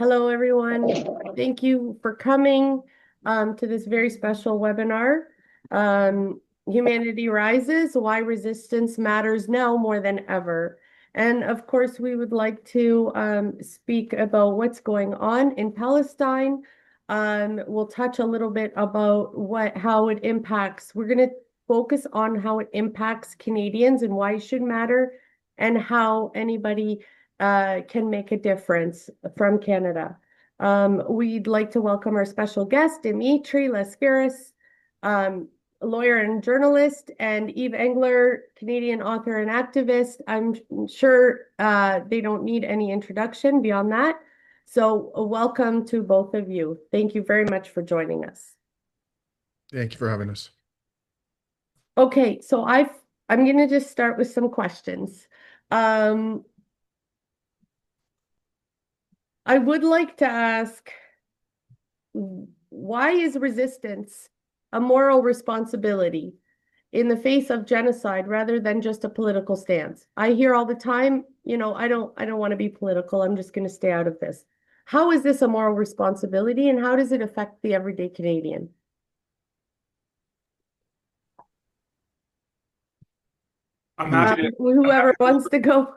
Hello, everyone. Thank you for coming to this very special webinar. Humanity Rises, Why Resistance Matters Now More Than Ever. And of course, we would like to speak about what's going on in Palestine. We'll touch a little bit about how it impacts. We're going to focus on how it impacts Canadians and why it should matter, and how anybody can make a difference from Canada. We'd like to welcome our special guest, Dimitri Lascaris, lawyer and journalist, and Yves Engler, Canadian author and activist. I'm sure they don't need any introduction beyond that. So welcome to both of you. Thank you very much for joining us. Thank you for having us. Okay, so I'm going to just start with some questions. I would like to ask, why is resistance a moral responsibility in the face of genocide rather than just a political stance? I hear all the time, I don't want to be political. I'm just going to stay out of this. How is this a moral responsibility, and how does it affect the everyday Canadian? I'm happy to. Whoever wants to go.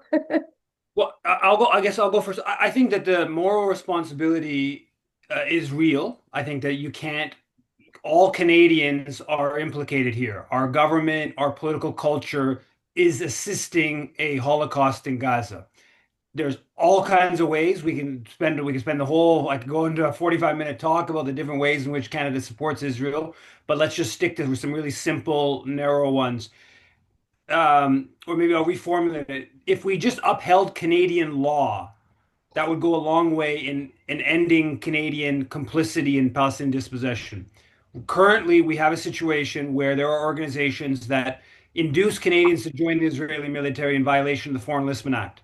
Well, I'll go. I guess I'll go first. I think that the moral responsibility is real. I think that you can't. All Canadians are implicated here. Our government, our political culture is assisting a Holocaust in Gaza. There's all kinds of ways we can spend the whole. I could go into a 45-minute talk about the different ways in which Canada supports Israel, but let's just stick to some really simple, narrow ones. Or maybe I'll reformulate it. If we just upheld Canadian law, that would go a long way in ending Canadian complicity in Palestinian dispossession. Currently, we have a situation where there are organizations that induce Canadians to join the Israeli military in violation of the Foreign Enlistment Act.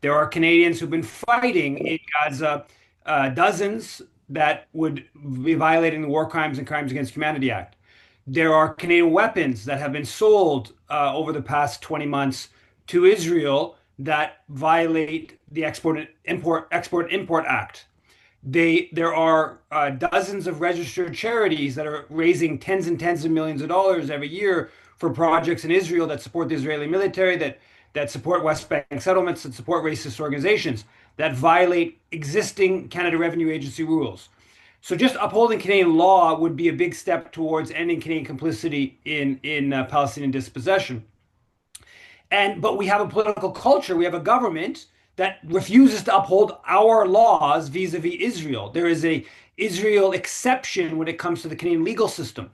There are Canadians who've been fighting in Gaza, dozens that would be violating the War Crimes and Crimes Against Humanity Act. There are Canadian weapons that have been sold over the past 20 months to Israel that violate the Export Import Act. There are dozens of registered charities that are raising tens and tens of millions of dollars every year for projects in Israel that support the Israeli military, that support West Bank settlements, that support racist organizations, that violate existing Canada Revenue Agency rules. So just upholding Canadian law would be a big step towards ending Canadian complicity in Palestinian dispossession. But we have a political culture, we have a government that refuses to uphold our laws vis-a-vis Israel. There is a Israel exception when it comes to the Canadian legal system.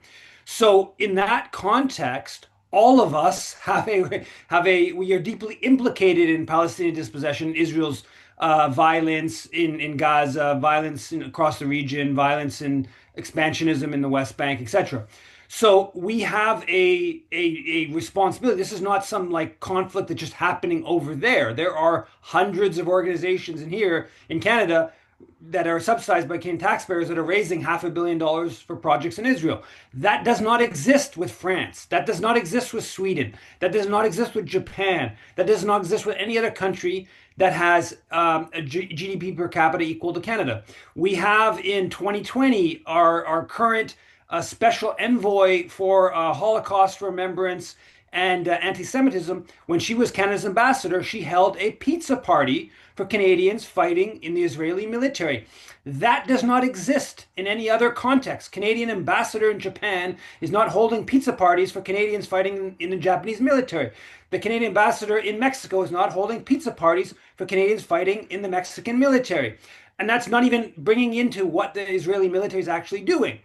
So in that context, all of us we are deeply implicated in Palestinian dispossession, Israel's violence in Gaza, violence across the region, violence and expansionism in the West Bank, etc. So we have a responsibility. This is not some like conflict that's just happening over there. There are hundreds of organizations in here in Canada that are subsidized by Canadian taxpayers that are raising $500 million for projects in Israel. That does not exist with France. That does not exist with Sweden. That does not exist with Japan. That does not exist with any other country that has a GDP per capita equal to Canada. We have in 2020 our current special envoy for Holocaust remembrance and anti-Semitism. When she was Canada's ambassador, she held a pizza party for Canadians fighting in the Israeli military. That does not exist in any other context. Canadian ambassador in Japan is not holding pizza parties for Canadians fighting in the Japanese military. The Canadian ambassador in Mexico is not holding pizza parties for Canadians fighting in the Mexican military. And that's not even bringing into what the Israeli military is actually doing.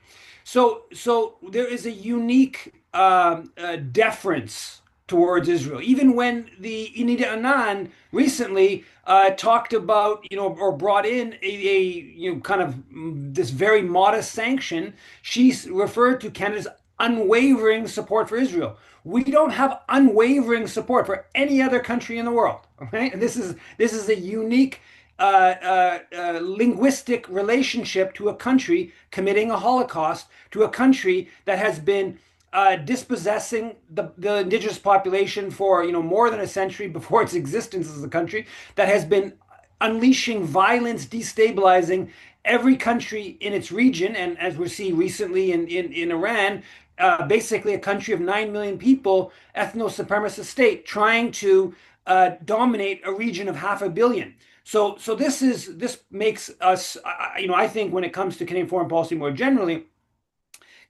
So there is a unique deference towards Israel. Even when the Inida Anan recently talked about, or brought in kind of this very modest sanction, she referred to Canada's unwavering support for Israel. We don't have unwavering support for any other country in the world. Okay, and this is a unique linguistic relationship to a country committing a Holocaust, to a country that has been dispossessing the indigenous population for more than a century before its existence as a country, that has been unleashing violence, destabilizing every country in its region. And as we're seeing recently in Iran, basically a country of 9 million people, ethno-supremacist state, trying to dominate a region of 500 million. So this makes us, I think when it comes to Canadian foreign policy more generally,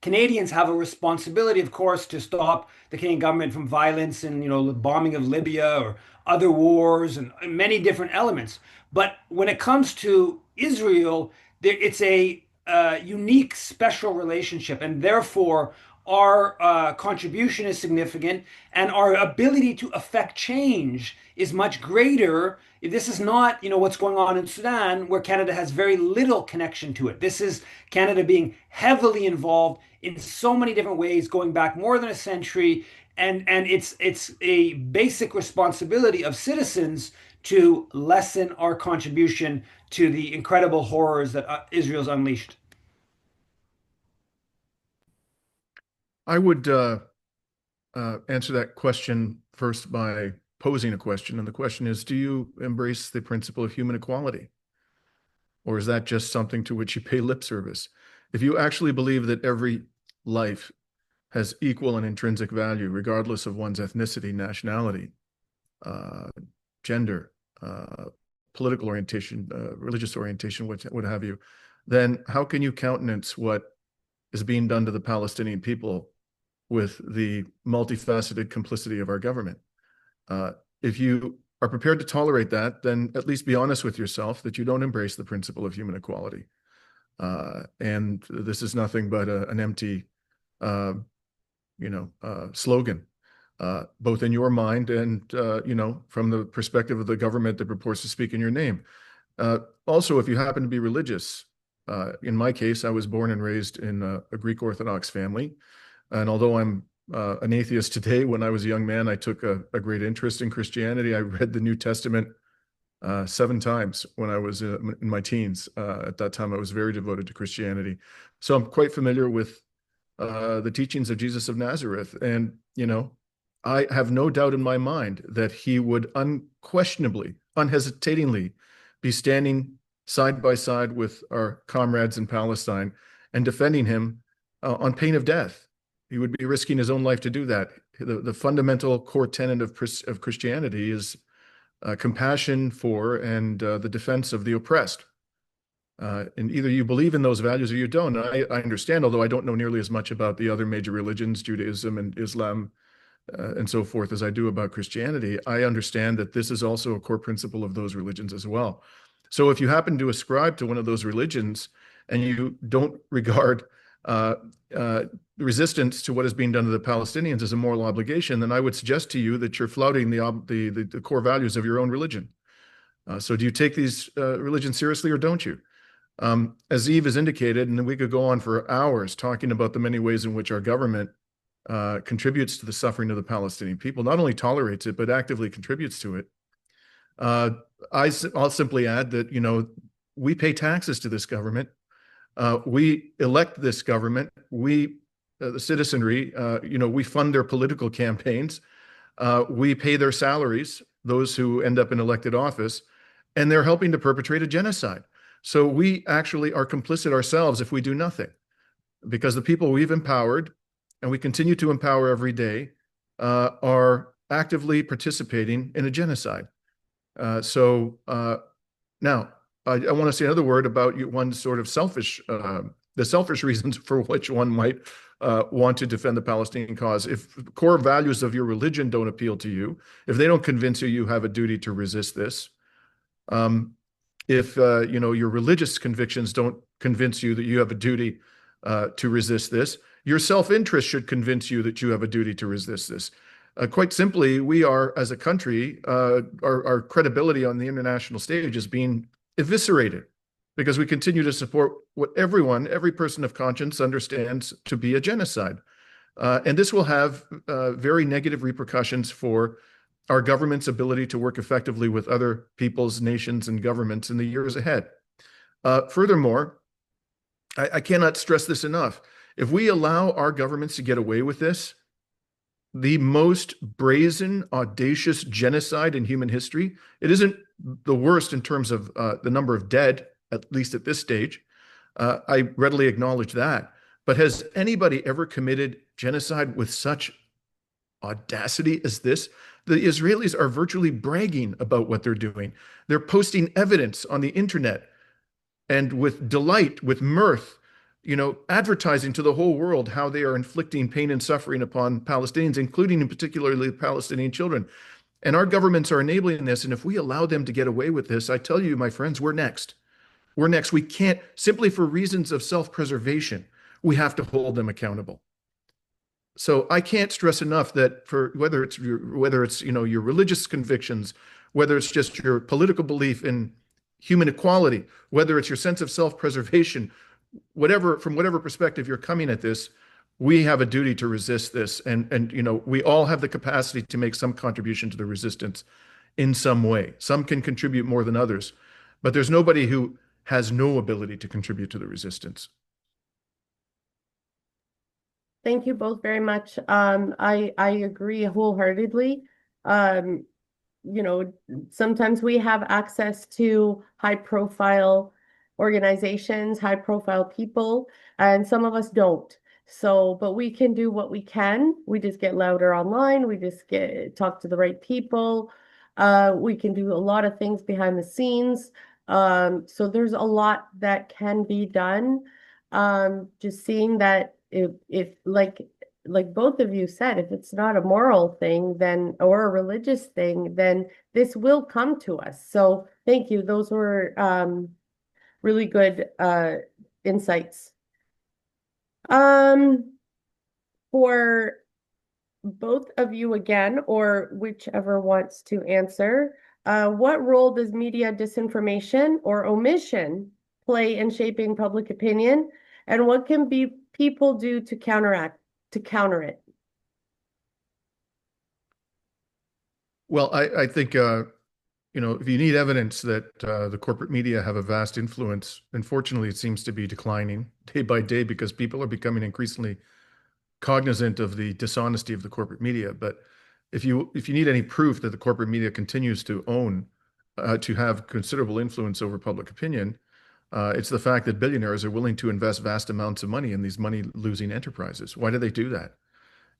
Canadians have a responsibility, of course, to stop the Canadian government from violence and, the bombing of Libya or other wars and many different elements. But when it comes to Israel, it's a unique, special relationship, and therefore our contribution is significant, and our ability to affect change is much greater. This is not, what's going on in Sudan, where Canada has very little connection to it. This is Canada being heavily involved in so many different ways, going back more than a century, and it's a basic responsibility of citizens to lessen our contribution to the incredible horrors that Israel's unleashed. I would answer that question first by posing a question. And the question is, do you embrace the principle of human equality? Or is that just something to which you pay lip service? If you actually believe that every life has equal and intrinsic value, regardless of one's ethnicity, nationality, gender, political orientation, religious orientation, what have you, then how can you countenance what is being done to the Palestinian people with the multifaceted complicity of our government? If you are prepared to tolerate that, then at least be honest with yourself that you don't embrace the principle of human equality. And this is nothing but an empty, slogan, both in your mind and, from the perspective of the government that purports to speak in your name. Also, if you happen to be religious, in my case, I was born and raised in a Greek Orthodox family. And although I'm an atheist today, when I was a young man, I took a great interest in Christianity. I read the New Testament 7 times when I was in my teens. At that time, I was very devoted to Christianity. So I'm quite familiar with the teachings of Jesus of Nazareth. And, I have no doubt in my mind that he would unquestionably, unhesitatingly be standing side by side with our comrades in Palestine and defending him on pain of death. He would be risking his own life to do that. The fundamental core tenet of Christianity is compassion for and the defense of the oppressed. And either you believe in those values or you don't. I understand, although I don't know nearly as much about the other major religions, Judaism and Islam, and so forth, as I do about Christianity. I understand that this is also a core principle of those religions as well. So if you happen to ascribe to one of those religions and you don't regard resistance to what is being done to the Palestinians as a moral obligation, then I would suggest to you that you're flouting the core values of your own religion. So do you take these religions seriously or don't you? As Yves has indicated, and we could go on for hours talking about the many ways in which our government contributes to the suffering of the Palestinian people, not only tolerates it, but actively contributes to it. I'll simply add that, we pay taxes to this government. We elect this government. We, the citizenry, we fund their political campaigns. We pay their salaries, those who end up in elected office, and they're helping to perpetrate a genocide. So we actually are complicit ourselves if we do nothing, because the people we've empowered, and we continue to empower every day, are actively participating in a genocide. Now, I want to say another word about one sort of the selfish reasons for which one might want to defend the Palestinian cause. If the core values of your religion don't appeal to you, if they don't convince you you have a duty to resist this, if your religious convictions don't convince you that you have a duty to resist this, your self-interest should convince you that you have a duty to resist this. Quite simply, we are, as a country, our credibility on the international stage is being eviscerated because we continue to support what every person of conscience understands to be a genocide. And this will have very negative repercussions for our government's ability to work effectively with other peoples, nations, and governments in the years ahead. Furthermore, I cannot stress this enough. If we allow our governments to get away with this, the most brazen, audacious genocide in human history, it isn't the worst in terms of the number of dead, at least at this stage. I readily acknowledge that. But has anybody ever committed genocide with such audacity as this? The Israelis are virtually bragging about what they're doing. They're posting evidence on the internet and with delight, with mirth, advertising to the whole world how they are inflicting pain and suffering upon Palestinians, including in particularly Palestinian children. And our governments are enabling this. And if we allow them to get away with this, I tell you, my friends, we're next. We're next. We can't, simply for reasons of self-preservation, we have to hold them accountable. So I can't stress enough that for whether it's your religious convictions, whether it's just your political belief in human equality, whether it's your sense of self-preservation, from whatever perspective you're coming at this, we have a duty to resist this, and we all have the capacity to make some contribution to the resistance in some way. Some can contribute more than others, but there's nobody who has no ability to contribute to the resistance. Thank you both very much. I agree wholeheartedly. Um, Sometimes we have access to high profile organizations, high profile people, and some of us don't. So, but we can do what we can. We just get louder online. We just talk to the right people. We can do a lot of things behind the scenes. So there's a lot that can be done. Just seeing that if like both of you said, if it's not a moral thing, then or a religious thing, then this will come to us. So thank you. Those were really good insights. For both of you again, or whichever wants to answer, what role does media disinformation or omission play in shaping public opinion, and what can people do to counter it? Well, I think if you need evidence that the corporate media have a vast influence, unfortunately, it seems to be declining day by day because people are becoming increasingly cognizant of the dishonesty of the corporate media. But if you need any proof that the corporate media continues to to have considerable influence over public opinion, it's the fact that billionaires are willing to invest vast amounts of money in these money-losing enterprises. Why do they do that?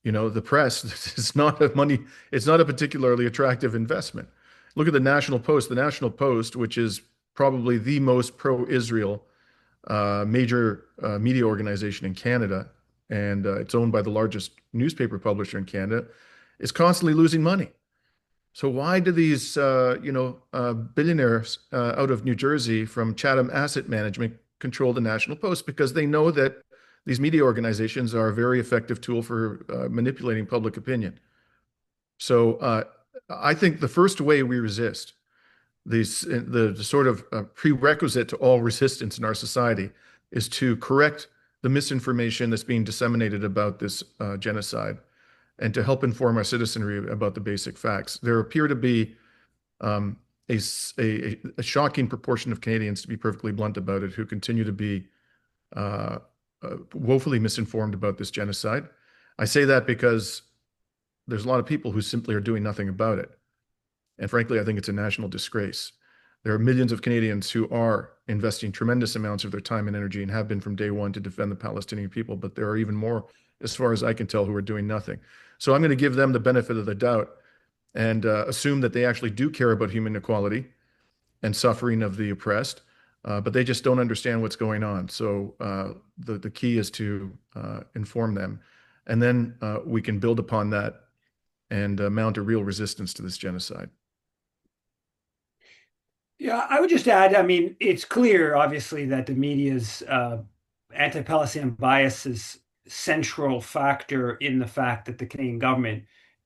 The press is it's not a particularly attractive investment. Look at the National Post. The National Post, which is probably the most pro-Israel major media organization in Canada, and it's owned by the largest newspaper publisher in Canada, is constantly losing money. So why do these, billionaires out of New Jersey from Chatham Asset Management control the National Post? Because they know that these media organizations are a very effective tool for manipulating public opinion. So I think the first way we resist the sort of prerequisite to all resistance in our society is to correct the misinformation that's being disseminated about this genocide and to help inform our citizenry about the basic facts. There appear to be a shocking proportion of Canadians, to be perfectly blunt about it, who continue to be woefully misinformed about this genocide. I say that because there's a lot of people who simply are doing nothing about it. And frankly, I think it's a national disgrace. There are millions of Canadians who are investing tremendous amounts of their time and energy and have been from day one to defend the Palestinian people, but there are even more, as far as I can tell, who are doing nothing. So I'm going to give them the benefit of the doubt and assume that they actually do care about human equality and suffering of the oppressed, but they just don't understand what's going on. So the key is to inform them, and then we can build upon that and mount a real resistance to this genocide. Yeah, I would just add, I mean, it's clear, obviously, that the media's anti-Palestinian bias is central factor in the fact that the Canadian government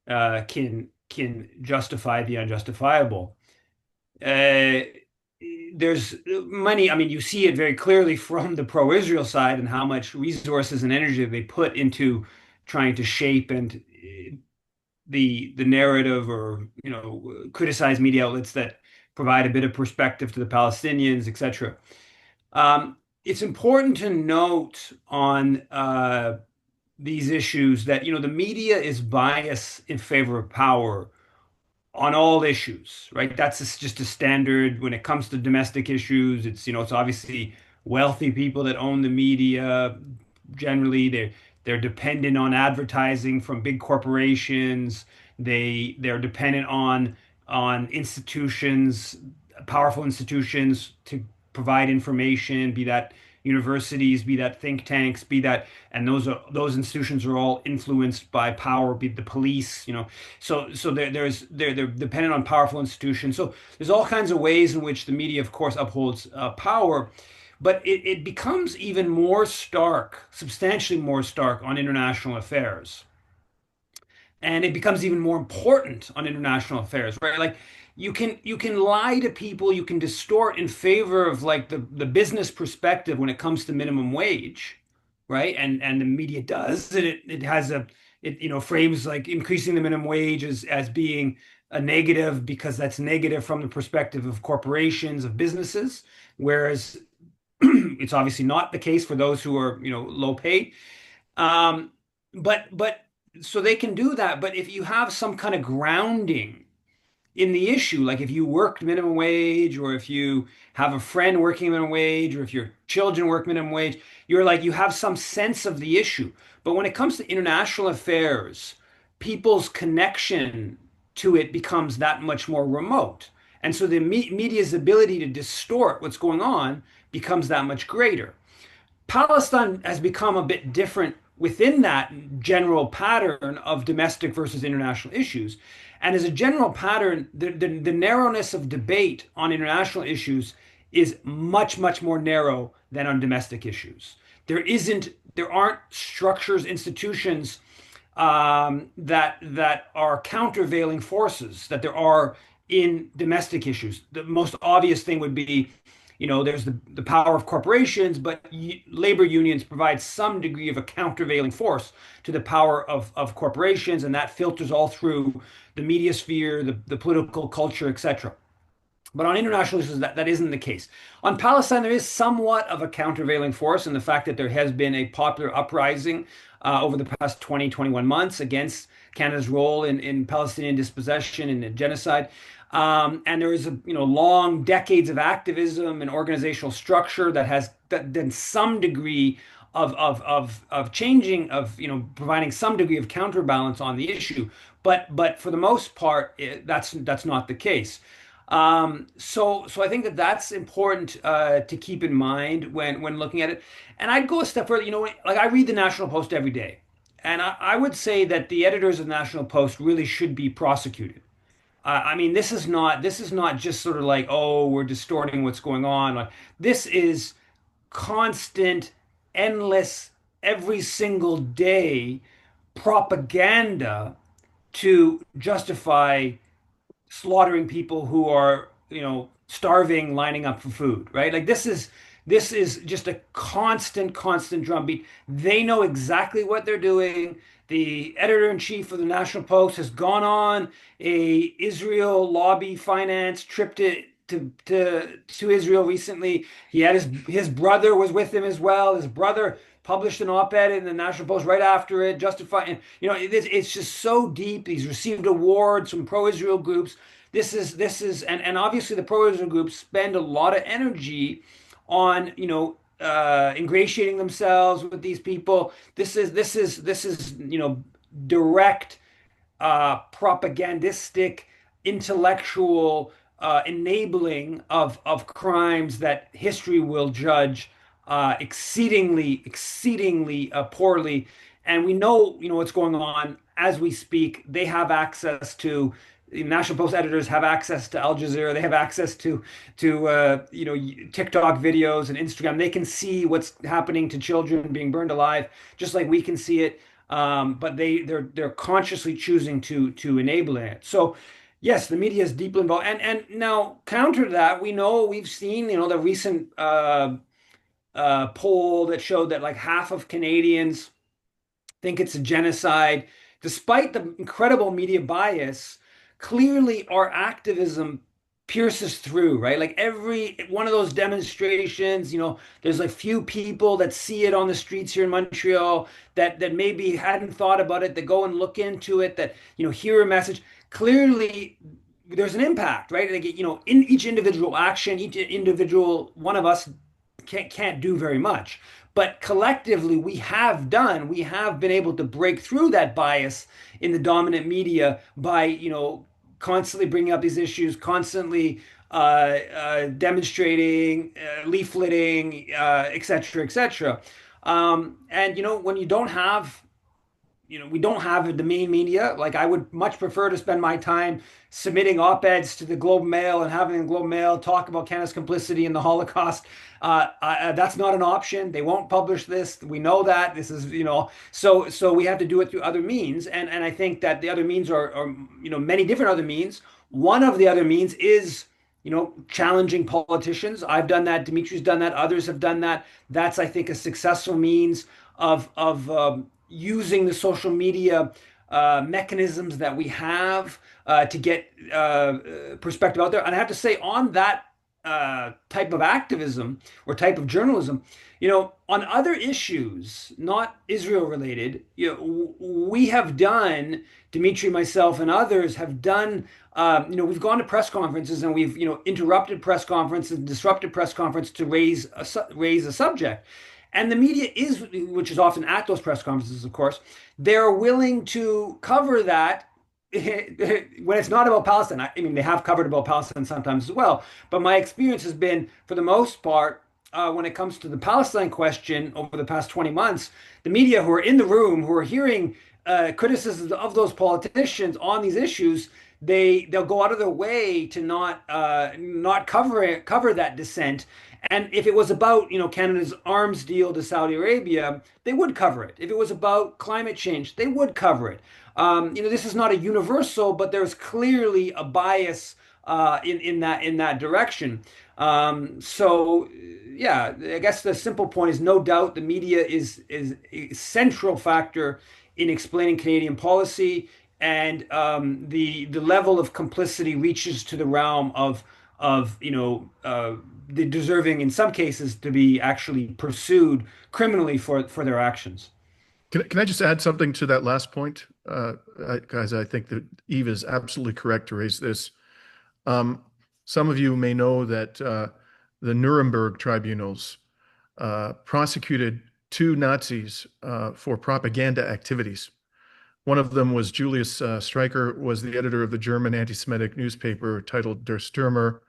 can justify the unjustifiable. There's money, I mean, you see it very clearly from the pro-Israel side and how much resources and energy they put into trying to shape and the narrative or criticize media outlets that provide a bit of perspective to the Palestinians, etc. It's important to note on these issues that the media is biased in favor of power on all issues, right? Just a standard when it comes to domestic issues. It's obviously wealthy people that own the media. Generally, they're dependent on advertising from big corporations. They're dependent on institutions, powerful institutions to provide information, be that universities, be that think tanks, be that, and those institutions are all influenced by power, be it the police, so they're dependent on powerful institutions. So there's all kinds of ways in which the media, of course, upholds power, but it becomes even more stark, substantially more stark on international affairs. And it becomes even more important on international affairs, right? Like you can lie to people, you can distort in favor of like the business perspective when it comes to minimum wage, right? And the media does, and it has it frames like increasing the minimum wage as being a negative because that's negative from the perspective of corporations, of businesses, whereas it's obviously not the case for those who are low paid. Um, but so they can do that. But if you have some kind of grounding in the issue, like if you worked minimum wage, or if you have a friend working minimum wage, or if your children work minimum wage, you have some sense of the issue. But when it comes to international affairs, people's connection to it becomes that much more remote. And so the media's ability to distort what's going on becomes that much greater. Palestine has become a bit different within that general pattern of domestic versus international issues. And as a general pattern, the narrowness of debate on international issues is much, much more narrow than on domestic issues. There aren't structures, institutions that are countervailing forces that there are in domestic issues. The most obvious thing would be, there's the power of corporations, but labor unions provide some degree of a countervailing force to the power of corporations, and that filters all through the media sphere, the political culture, etc. But on international issues, that isn't the case. On Palestine, there is somewhat of a countervailing force in the fact that there has been a popular uprising over the past 20, 21 months against Canada's role in Palestinian dispossession and in genocide. And there is long decades of activism and organizational structure that has done some degree of changing, providing some degree of counterbalance on the issue. But for the most part, that's not the case. So I think that that's important to keep in mind when looking at it. And I'd go a step further. Like I read the National Post every day, and I would say that the editors of the National Post really should be prosecuted. I mean, this is not just sort of like, oh, we're distorting what's going on. Like, this is constant, endless, every single day propaganda to justify slaughtering people who are, starving, lining up for food, right? Like this is just a constant drumbeat. They know exactly what they're doing. The editor-in-chief of the National Post has gone on a Israel lobby finance trip to Israel recently. He had his brother was with him as well. His brother published an op-ed in the National Post right after it, justifying, it's just so deep. He's received awards from pro-Israel groups. And obviously the pro-Israel groups spend a lot of energy on, ingratiating themselves with these people. This is direct, propagandistic, intellectual enabling of crimes that history will judge exceedingly poorly. And we know, what's going on as we speak. They have access to the National Post editors have access to Al Jazeera. They have access to TikTok videos and Instagram. They can see what's happening to children being burned alive, just like we can see it. But they're consciously choosing to enable it. So yes, the media is deeply involved. And now counter to that, we've seen the recent poll that showed that like half of Canadians think it's a genocide, despite the incredible media bias. Clearly, our activism pierces through, right? Like every one of those demonstrations, there's a few people that see it on the streets here in Montreal that maybe hadn't thought about it, that go and look into it, that hear a message. Clearly, there's an impact, right? Like, in each individual action, each individual one of us can't do very much. But collectively, we have been able to break through that bias in the dominant media by, constantly bringing up these issues, constantly demonstrating, leafleting, et cetera, et cetera. And, when you don't have we don't have the main media. Like, I would much prefer to spend my time submitting op-eds to the Globe and Mail and having the Globe and Mail talk about Canada's complicity in the Holocaust. That's not an option. They won't publish this. We know that. This is, so we have to do it through other means. And I think that the other means are many different other means. One of the other means is, challenging politicians. I've done that. Dimitri's done that. Others have done that. That's, I think, a successful means of using the social media mechanisms that we have to get perspective out there. And I have to say, on that type of activism or type of journalism, on other issues, not Israel related, we have done, Dimitri, myself, and others have done. We've gone to press conferences and we've, interrupted press conferences, disrupted press conference to raise a subject. And the media is, which is often at those press conferences, of course, they're willing to cover that when it's not about Palestine. I mean, they have covered about Palestine sometimes as well. But my experience has been, for the most part, when it comes to the Palestine question over the past 20 months, the media who are in the room, who are hearing criticisms of those politicians on these issues, they'll go out of their way to not cover that dissent. And if it was about, Canada's arms deal to Saudi Arabia, they would cover it. If it was about climate change, they would cover it. This is not a universal, but there's clearly a bias in that direction. So yeah, I guess the simple point is, no doubt the media is a central factor in explaining Canadian policy, and the level of complicity reaches to the realm of the deserving, in some cases, to be actually pursued criminally for their actions. Can I just add something to that last point? Guys, I think that Yves is absolutely correct to raise this. Some of you may know that the Nuremberg tribunals prosecuted two Nazis for propaganda activities. One of them was Julius Streicher, was the editor of the German anti-Semitic newspaper titled Der Stürmer,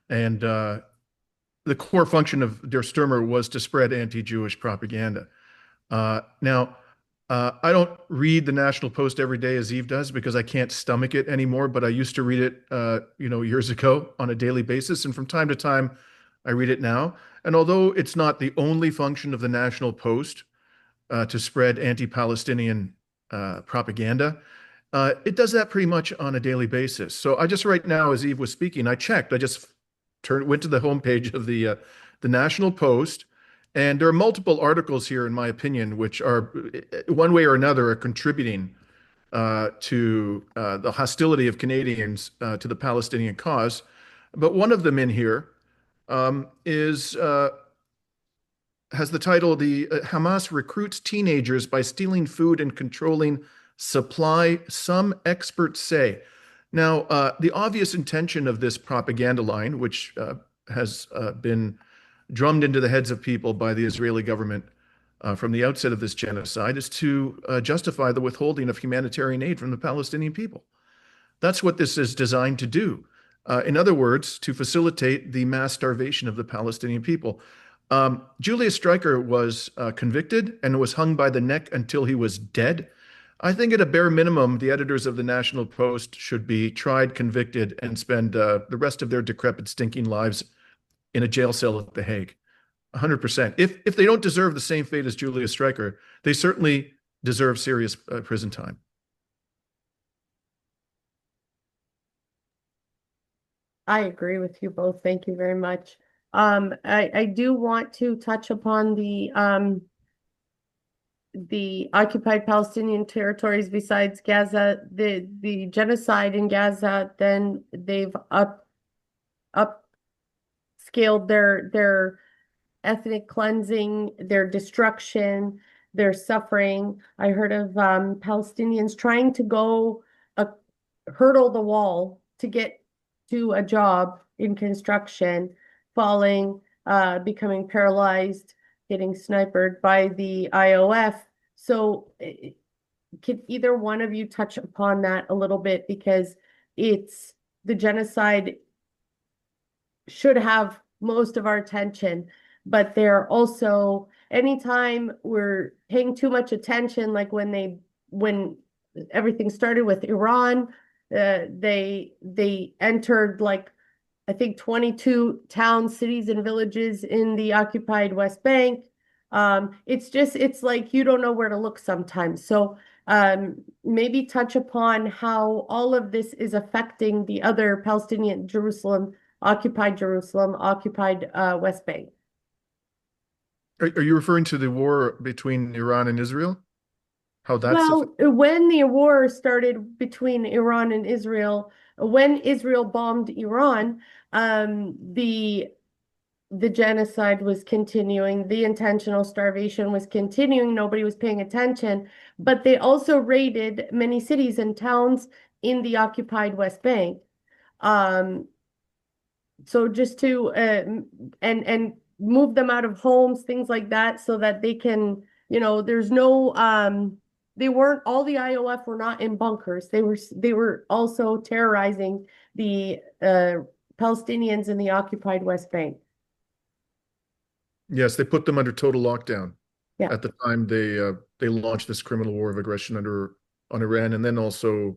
and the core function of Der Stürmer was to spread anti-Jewish propaganda. Now, I don't read the National Post every day as Yves does because I can't stomach it anymore, but I used to read it, years ago on a daily basis. And from time to time, I read it now. And although it's not the only function of the National Post to spread anti-Palestinian propaganda, it does that pretty much on a daily basis. So I just, right now, as Yves was speaking, I checked. I just went to the homepage of the National Post. And there are multiple articles here, in my opinion, which are one way or another are contributing to the hostility of Canadians to the Palestinian cause. But one of them in here has the title, "The Hamas Recruits Teenagers by Stealing Food and Controlling Supply, Some Experts Say." Now, the obvious intention of this propaganda line, which has been drummed into the heads of people by the Israeli government from the outset of this genocide, is to justify the withholding of humanitarian aid from the Palestinian people. That's what this is designed to do. In other words, to facilitate the mass starvation of the Palestinian people. Julius Streicher was convicted and was hung by the neck until he was dead. I think at a bare minimum, the editors of the National Post should be tried, convicted, and spend the rest of their decrepit, stinking lives in a jail cell at The Hague. 100%. If they don't deserve the same fate as Julius Streicher, they certainly deserve serious prison time. I agree with you both. Thank you very much. I do want to touch upon the occupied Palestinian territories besides Gaza, the genocide in Gaza. Then they've upscaled their ethnic cleansing, their destruction, their suffering. I heard of Palestinians trying to go hurdle the wall to get to a job in construction, falling, becoming paralyzed, getting sniped by the IOF. So could either one of you touch upon that a little bit, because it's the genocide should have most of our attention, but they're also, anytime we're paying too much attention, like when everything started with Iran, they entered, like, I think 22 towns, cities, and villages in the occupied West Bank. It's like you don't know where to look sometimes. So maybe touch upon how all of this is affecting the other Palestinian Jerusalem, occupied West Bank. Are you referring to the war between Iran and Israel? How that's Well, when the war started between Iran and Israel, when Israel bombed Iran, the genocide was continuing, the intentional starvation was continuing, nobody was paying attention, but they also raided many cities and towns in the occupied West Bank. So just to and move them out of homes, things like that, so that they can, there's no they weren't, all the IOF were not in bunkers. They were also terrorizing the Palestinians in the occupied West Bank. Yes, they put them under total lockdown. Yeah. At the time they launched this criminal war of aggression on Iran, and then also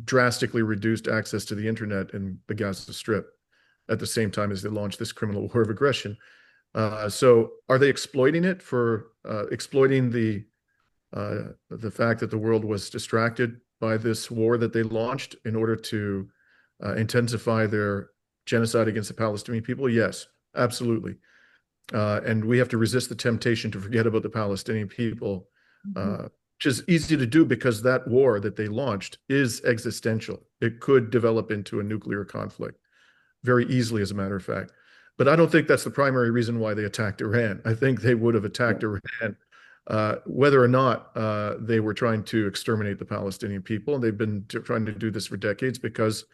drastically reduced access to the internet in the Gaza Strip at the same time as they launched this criminal war of aggression. So are they exploiting it for exploiting the fact that the world was distracted by this war that they launched in order to intensify their genocide against the Palestinian people? Yes, absolutely. And we have to resist the temptation to forget about the Palestinian people, which is easy to do because that war that they launched is existential. It could develop into a nuclear conflict very easily, as a matter of fact. But I don't think that's the primary reason why they attacked Iran. I think they would have attacked Iran whether or not they were trying to exterminate the Palestinian people. And they've been trying to do this for decades because,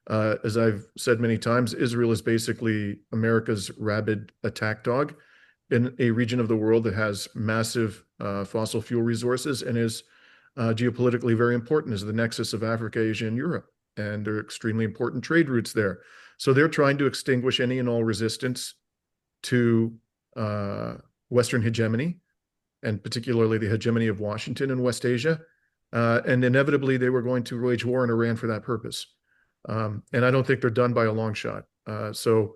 as I've said many times, Israel is basically America's rabid attack dog in a region of the world that has massive fossil fuel resources and is geopolitically very important as the nexus of Africa, Asia, and Europe. And there are extremely important trade routes there. So they're trying to extinguish any and all resistance to Western hegemony, and particularly the hegemony of Washington in West Asia. And inevitably, they were going to wage war in Iran for that purpose. And I don't think they're done by a long shot. So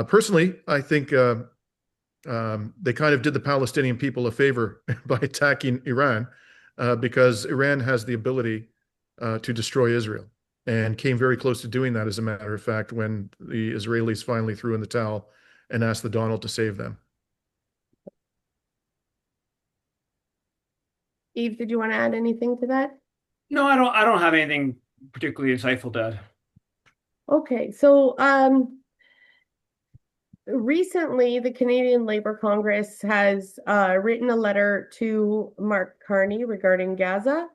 personally, I think they kind of did the Palestinian people a favor by attacking Iran because Iran has the ability to destroy Israel and came very close to doing that, as a matter of fact, when the Israelis finally threw in the towel and asked the Donald to save them. Yves, did you want to add anything to that? No, I don't have anything particularly insightful to add. Okay, so recently the Canadian Labour Congress has written a letter to Mark Carney regarding Gaza,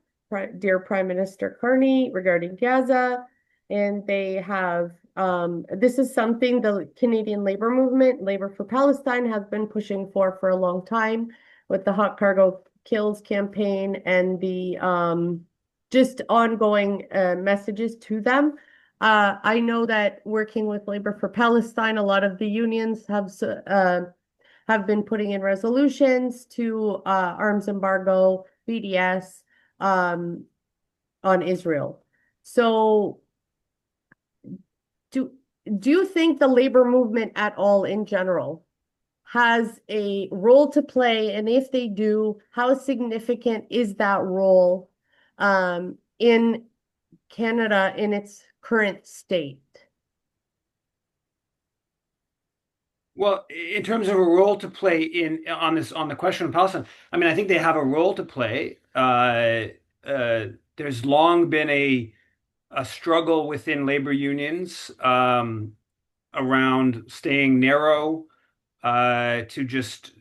dear Prime Minister Carney, regarding Gaza, and they have this is something the Canadian labor movement, Labor for Palestine, has been pushing for a long time, with the Hot Cargo Kills campaign and the just ongoing messages to them. I know that working with Labor for Palestine, a lot of the unions have been putting in resolutions to arms embargo, BDS, on Israel. So do you think the labor movement at all in general has a role to play? And if they do, how significant is that role in Canada in its current state? Well, in terms of a role to play on the question of Palestine, I mean, I think they have a role to play. There's long been a struggle within labor unions around staying narrow to just,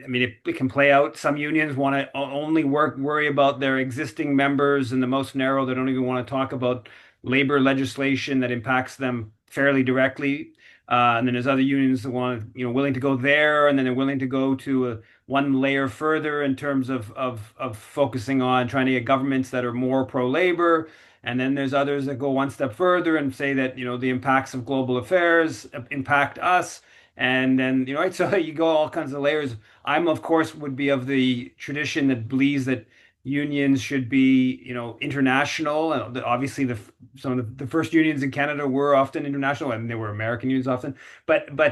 I mean, it can play out. Some unions want to only worry about their existing members, and the most narrow, they don't even want to talk about labor legislation that impacts them fairly directly. And then there's other unions that want, willing to go there, and then they're willing to go to one layer further in terms of focusing on trying to get governments that are more pro-labor. And then there's others that go one step further and say that, the impacts of global affairs impact us. And then, right, so you go all kinds of layers. I'm, of course, would be of the tradition that believes that unions should be, international. And obviously, some of the first unions in Canada were often international, and they were American unions often. But I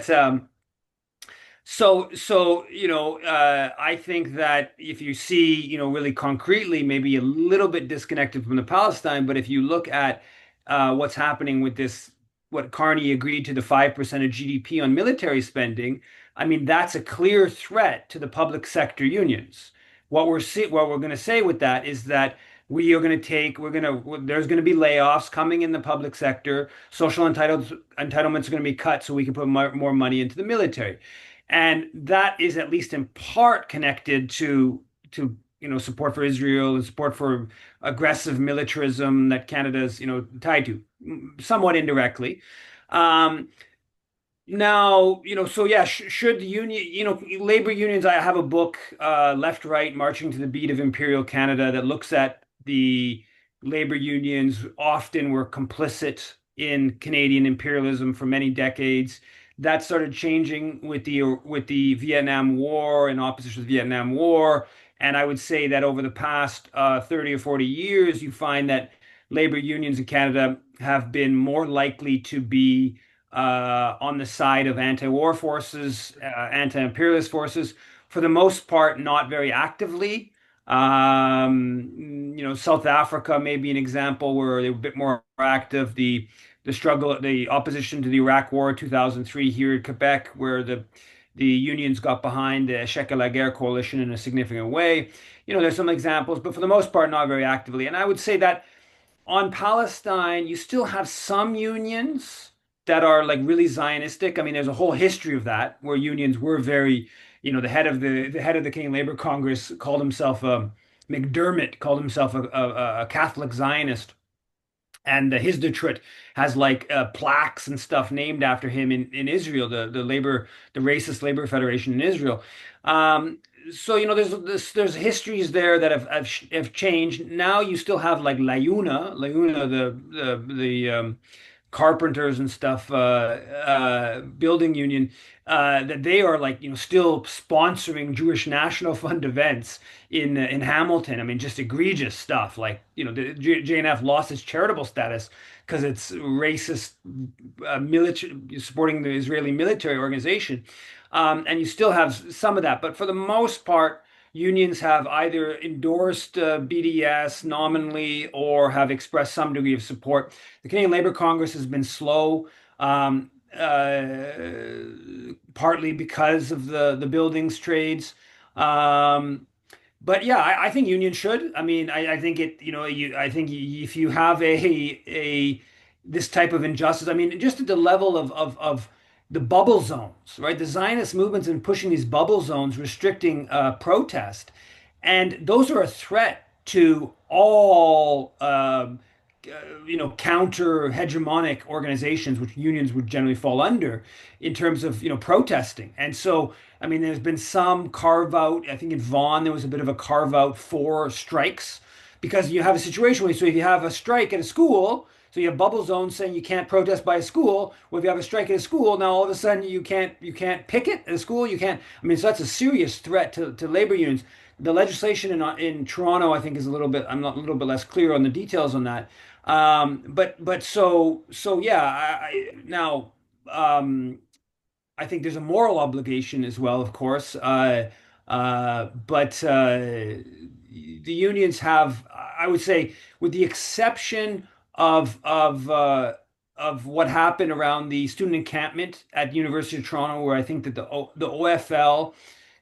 think that if you see, really concretely, maybe a little bit disconnected from the Palestine, but if you look at what's happening with this, what Carney agreed to, the 5% of GDP on military spending, I mean, that's a clear threat to the public sector unions. What we're going to say with that is that there's going to be layoffs coming in the public sector. Social entitlements are going to be cut so we can put more money into the military. And that is at least in part connected to support for Israel and support for aggressive militarism that Canada's tied to, somewhat indirectly. Now, so yeah, should the union, labor unions, I have a book, Left, Right, Marching to the Beat of Imperial Canada, that looks at the labor unions often were complicit in Canadian imperialism for many decades. That started changing with the Vietnam War and opposition to the Vietnam War. And I would say that over the past 30 or 40 years, you find that labor unions in Canada have been more likely to be on the side of anti-war forces, anti-imperialist forces, for the most part, not very actively. South Africa may be an example where they were a bit more active. The struggle, the opposition to the Iraq War, 2003 here in Quebec, where the unions got behind the Échec à la Guerre coalition in a significant way. There's some examples, but for the most part, not very actively. And I would say that on Palestine, you still have some unions that are like really Zionistic. I mean, there's a whole history of that where unions were very, the head of the Canadian Labour Congress called himself McDermott called himself a Catholic Zionist, and the Hizdatut has like plaques and stuff named after him in Israel, the racist labor federation in Israel. So there's histories there that have changed. Now you still have like La Una, the carpenters and stuff, building union, that they are like, still sponsoring Jewish National Fund events in Hamilton. I mean, just egregious stuff. Like, the JNF lost its charitable status because it's racist, military supporting the Israeli military organization. And you still have some of that, but for the most part, unions have either endorsed BDS nominally or have expressed some degree of support. The Canadian Labour Congress has been slow, partly because of the buildings trades. But yeah, I think unions should. I mean, I think I think if you have a this type of injustice, I mean, just at the level of the bubble zones, right? The Zionist movement's been pushing these bubble zones, restricting protest, and those are a threat to all counter hegemonic organizations, which unions would generally fall under, in terms of protesting. And so, I mean, there's been some carve out. I think in Vaughan there was a bit of a carve out for strikes, because you have a situation where, so if you have a strike at a school, so you have bubble zones saying you can't protest by a school. Well, if you have a strike at a school, now all of a sudden you can't picket at a school. You can't. I mean, so that's a serious threat to labor unions. The legislation in Toronto, I think, is a little bit. I'm not a little bit less clear on the details on that. But yeah. Now, I think there's a moral obligation as well, of course. But the unions have, I would say, with the exception of what happened around the student encampment at the University of Toronto, where I think that the OFL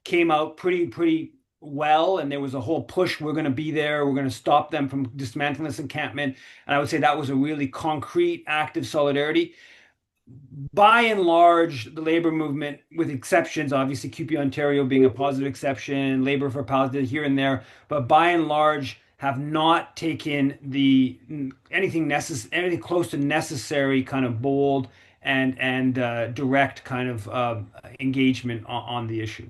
came out pretty well, and there was a whole push. We're going to be there. We're going to stop them from dismantling this encampment. And I would say that was a really concrete act of solidarity. by and large, the labor movement, with exceptions, obviously QP Ontario being a positive exception, Labor for Palestine here and there, but by and large have not taken the anything close to necessary kind of bold and direct kind of engagement on the issue.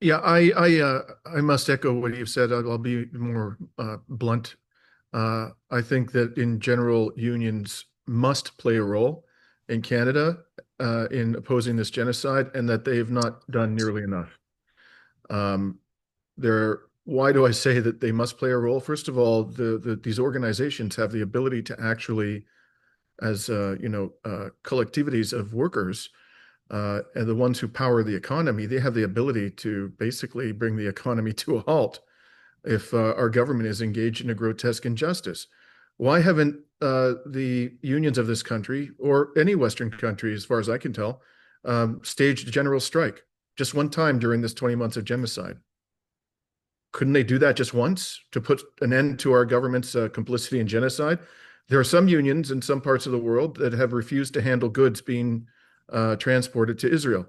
Yeah, I must echo what you've said. I'll be more blunt. I think that in general, unions must play a role in Canada in opposing this genocide, and that they have not done nearly enough. Um, why do I say that they must play a role? First of all, these organizations have the ability to actually, as collectivities of workers, and the ones who power the economy, they have the ability to basically bring the economy to a halt if our government is engaged in a grotesque injustice. Why haven't the unions of this country, or any Western country, as far as I can tell, staged a general strike just one time during this 20 months of genocide? Couldn't they do that just once to put an end to our government's complicity in genocide? There are some unions in some parts of the world that have refused to handle goods being transported to Israel.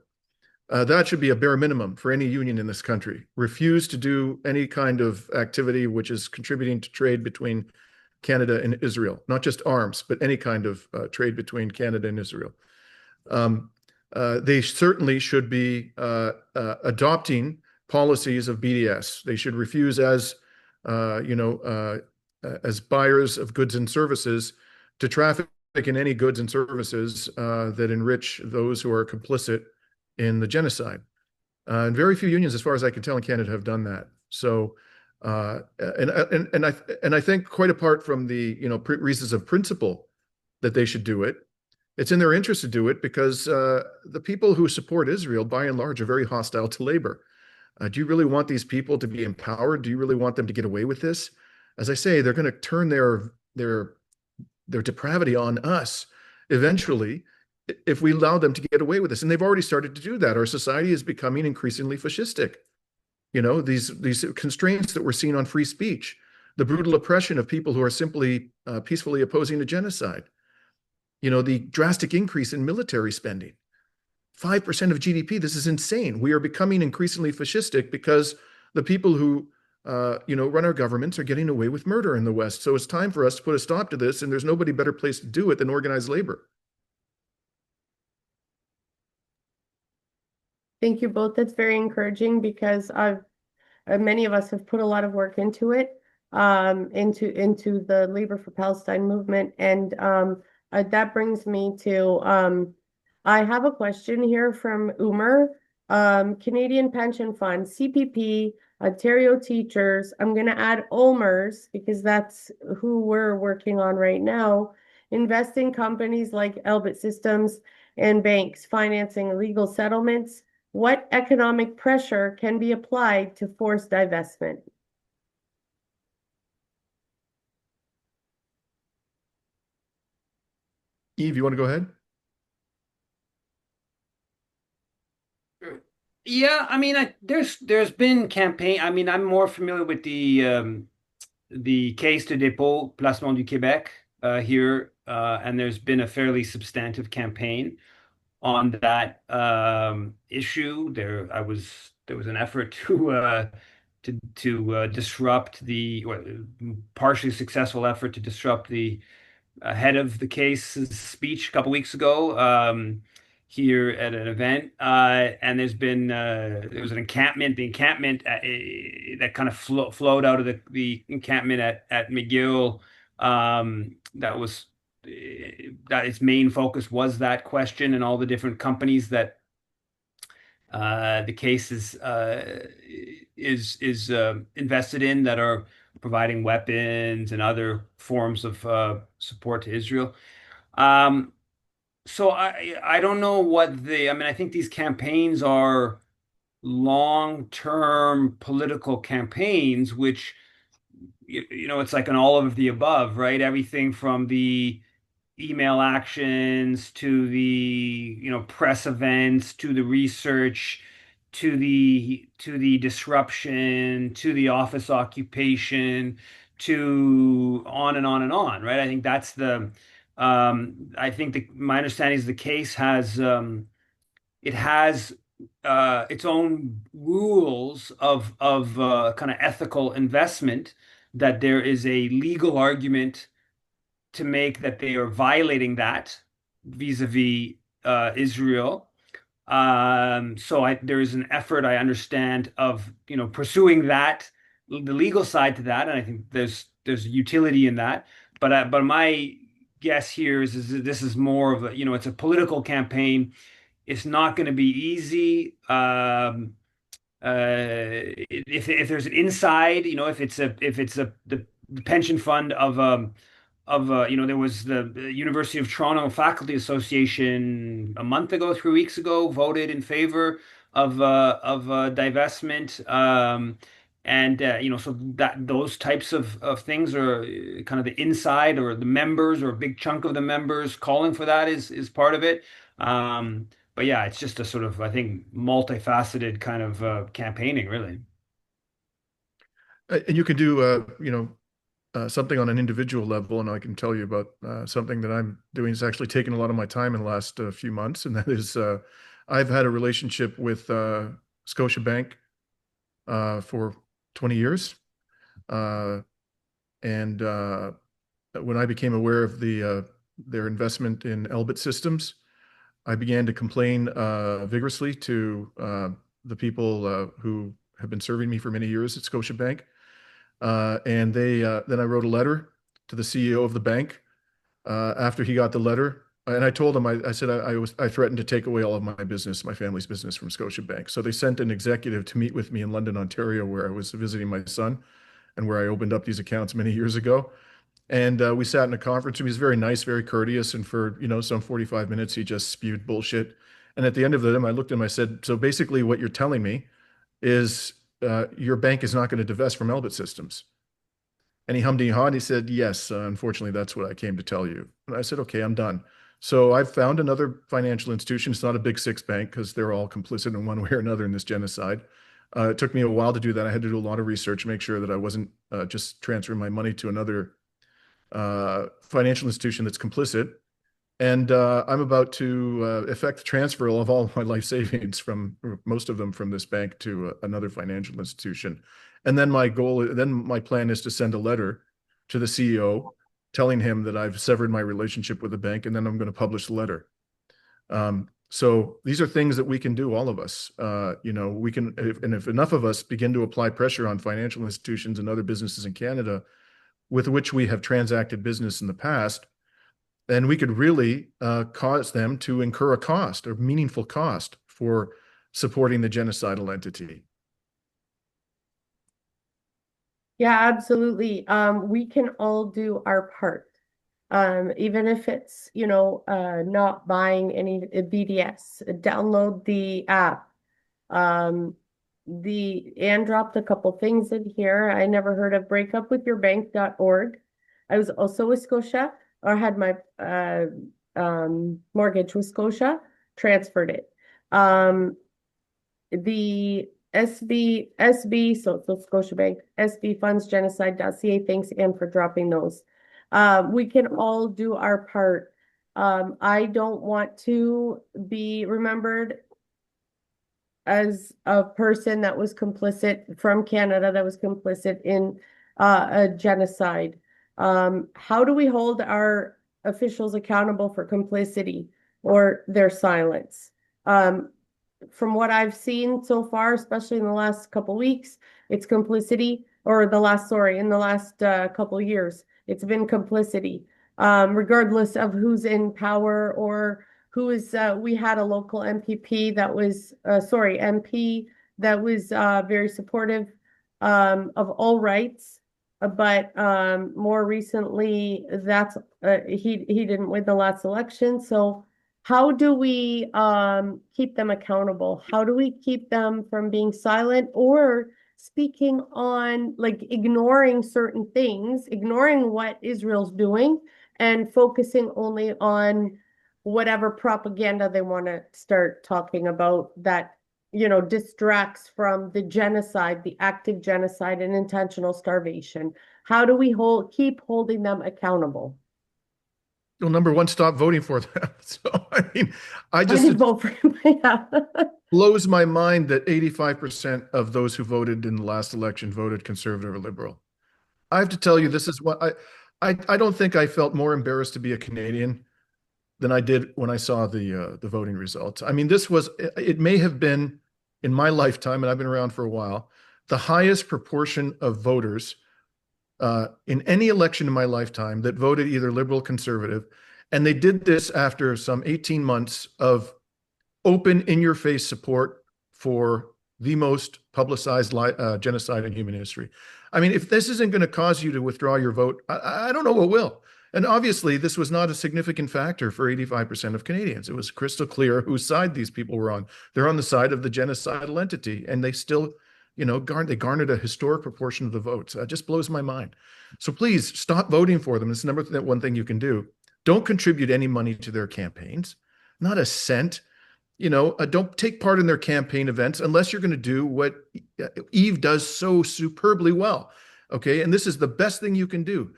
That should be a bare minimum for any union in this country. Refuse to do any kind of activity which is contributing to trade between Canada and Israel, not just arms, but any kind of trade between Canada and Israel. They certainly should be adopting policies of BDS. They should refuse, as as buyers of goods and services, to traffic in any goods and services that enrich those who are complicit in the genocide. And very few unions, as far as I can tell, in Canada have done that. So, and I think, quite apart from the reasons of principle that they should do it, it's in their interest to do it because the people who support Israel, by and large, are very hostile to labor. Do you really want these people to be empowered? Do you really want them to get away with this? As I say, they're going to turn their depravity on us eventually if we allow them to get away with this. And they've already started to do that. Our society is becoming increasingly fascistic. These constraints that we're seeing on free speech, the brutal oppression of people who are simply peacefully opposing a genocide, the drastic increase in military spending, 5% of GDP. This is insane. We are becoming increasingly fascistic because the people who run our governments are getting away with murder in the West. So it's time for us to put a stop to this, and there's nobody better place to do it than organized labor. Thank you both. That's very encouraging because many of us have put a lot of work into it, into the Labor for Palestine movement, and that brings me to I have a question here from Umer. Canadian Pension Fund, CPP, Ontario Teachers. I'm going to add Ulmers because that's who we're working on right now. Invest in companies like Elbit Systems and banks financing illegal settlements. What economic pressure can be applied to force divestment? Yves, you want to go ahead? Yeah, I mean, there's been campaign. I mean, I'm more familiar with the Caisse de dépôt placement du Québec here, and there's been a fairly substantive campaign on that issue. There was an effort to disrupt or partially successful effort to disrupt the head of the case's speech a couple weeks ago here at an event. And there was an encampment. The encampment that kind of flowed out of the encampment at McGill. That its main focus was that question and all the different companies that the case is invested in that are providing weapons and other forms of support to Israel. So I don't know I mean, I think these campaigns are long-term political campaigns, which it's like an all of the above, right? Everything from the email actions to the press events to the research to the disruption to the office occupation to on and on and on, right? I think that's I think my understanding is the case has it has its own rules of kind of ethical investment, that there is a legal argument to make that they are violating that vis-a-vis Israel. So there is an effort, I understand, of pursuing that, the legal side to that, and I think there's utility in that. But my guess here is that this is more of a, it's a political campaign. It's not going to be easy. If there's an inside, if it's the pension fund of there was the University of Toronto Faculty Association a month ago, 3 weeks ago, voted in favor of divestment. And so that those types of things are kind of the inside, or the members, or a big chunk of the members calling for that is part of it. But yeah, it's just a sort of, I think, multifaceted kind of campaigning, really. And you can do, something on an individual level, and I can tell you about something that I'm doing. It's actually taken a lot of my time in the last few months, and that is I've had a relationship with Scotia Bank for 20 years. And when I became aware of their investment in Elbit Systems, I began to complain vigorously to the people who have been serving me for many years at Scotia Bank. And then I wrote a letter to the CEO of the bank after he got the letter. And I told him, I said, I threatened to take away all of my business, my family's business, from Scotia Bank. So they sent an executive to meet with me in London, Ontario, where I was visiting my son and where I opened up these accounts many years ago. And we sat in a conference room. He's very nice, very courteous. And for, some 45 minutes, he just spewed bullshit. And at the end of it, I looked at him, I said, so basically what you're telling me is your bank is not going to divest from Elbit Systems. And he hummed and hawed, and he said, yes, unfortunately, that's what I came to tell you. And I said, okay, I'm done. So I've found another financial institution. It's not a big six bank because they're all complicit in one way or another in this genocide. It took me a while to do that. I had to do a lot of research, make sure that I wasn't just transferring my money to another financial institution that's complicit. And I'm about to effect the transfer of all my life savings, from most of them, from this bank to another financial institution. And then my plan is to send a letter to the CEO telling him that I've severed my relationship with the bank, and then I'm going to publish the letter. So these are things that we can do, all of us. We can, if enough of us begin to apply pressure on financial institutions and other businesses in Canada with which we have transacted business in the past, then we could really cause them to incur a cost, or meaningful cost, for supporting the genocidal entity. Yeah, absolutely. We can all do our part. Even if it's, not buying any BDS, download the app. Anne dropped a couple things in here. I never heard of breakupwithyourbank.org. I was also with Scotia, or had my mortgage with Scotia, transferred it. The SB, so Scotiabank, SB funds genocide.ca. Thanks again for dropping those. We can all do our part. I don't want to be remembered as a person that was complicit, from Canada, that was complicit in a genocide. How do we hold our officials accountable for complicity or their silence? From what I've seen so far, especially in the last couple weeks, it's complicity, or in the last couple years, it's been complicity, regardless of who's in power or who is. We had a local MP that was very supportive of all rights, but more recently, he didn't win the last election. So how do we keep them accountable? How do we keep them from being silent or speaking on, like, ignoring certain things, ignoring what Israel's doing, and focusing only on whatever propaganda they want to start talking about that, distracts from the genocide, the active genocide and intentional starvation? How do we keep holding them accountable? Well, number one, stop voting for them. So, I mean, I just, did it vote for him. Yeah. blows my mind that 85% of those who voted in the last election voted conservative or liberal. I have to tell you, this is what I don't think I felt more embarrassed to be a Canadian than I did when I saw the voting results. I mean, it may have been in my lifetime, and I've been around for a while, the highest proportion of voters in any election in my lifetime that voted either liberal or conservative. And they did this after some 18 months of open, in your face support for the most publicized genocide in human history. I mean, if this isn't going to cause you to withdraw your vote, I don't know what will. And obviously, this was not a significant factor for 85% of Canadians. It was crystal clear whose side these people were on. They're on the side of the genocidal entity, and they still, they garnered a historic proportion of the votes. It just blows my mind. So please stop voting for them. It's the number one thing you can do. Don't contribute any money to their campaigns, not a cent. Don't take part in their campaign events unless you're going to do what Yves does so superbly well. Okay. And this is the best thing you can do.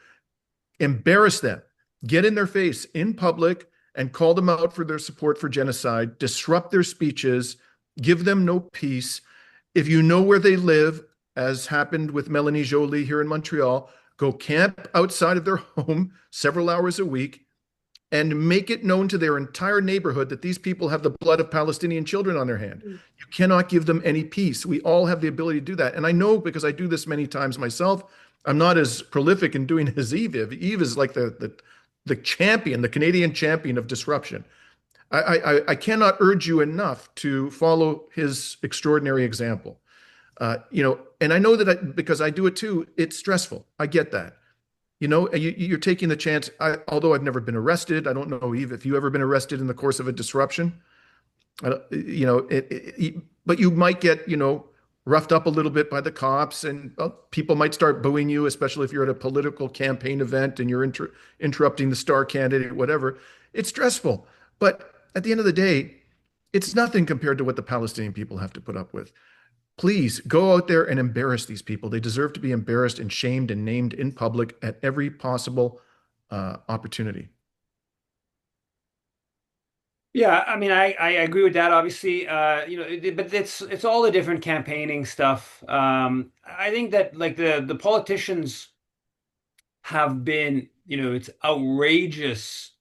Embarrass them, get in their face in public and call them out for their support for genocide, disrupt their speeches, give them no peace. If you know where they live, as happened with Melanie Joly here in Montreal, go camp outside of their home several hours a week and make it known to their entire neighborhood that these people have the blood of Palestinian children on their hand. You cannot give them any peace. We all have the ability to do that. And I know, because I do this many times myself, I'm not as prolific in doing as Yves. Yves is like the champion, the Canadian champion of disruption. I cannot urge you enough to follow his extraordinary example. And I know that because I do it too, it's stressful. I get that. You're taking the chance. Although I've never been arrested, I don't know, Yves, if you ever been arrested in the course of a disruption. But you might get, roughed up a little bit by the cops, and people might start booing you, especially if you're at a political campaign event and you're interrupting the star candidate, whatever. It's stressful. But at the end of the day, it's nothing compared to what the Palestinian people have to put up with. Please go out there and embarrass these people. They deserve to be embarrassed and shamed and named in public at every possible opportunity. Yeah, I mean, I agree with that, obviously. But it's all the different campaigning stuff. I think that like the politicians have been, it's outrageous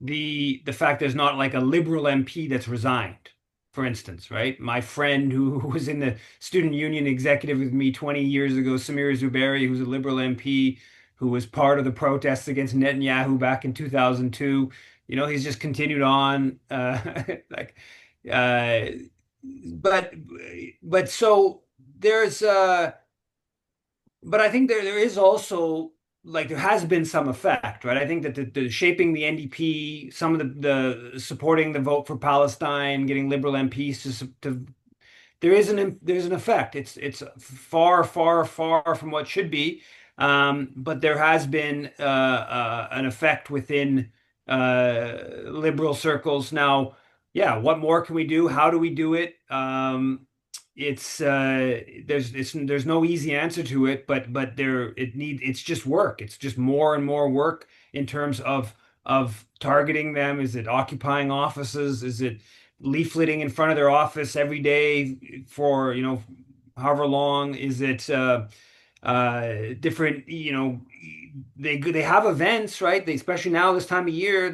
the fact there's not like a liberal MP that's resigned, for instance, right? My friend who was in the student union executive with me 20 years ago, Samir Zuberi, who's a liberal MP who was part of the protests against Netanyahu back in 2002. He's just continued on, like, uh, but so there's, but I think there is also like there has been some effect, right? I think that the shaping the NDP, some of the supporting the vote for Palestine, getting liberal MPs to there's an effect. It's far, far, far from what should be, but there has been an effect within liberal circles. Now, yeah, what more can we do? How do we do it? There's no easy answer to it, but it's just work. It's just more and more work in terms of targeting them. Is it occupying offices? Is it leafleting in front of their office every day for however long? Is it different, they have events, right? Especially now this time of year,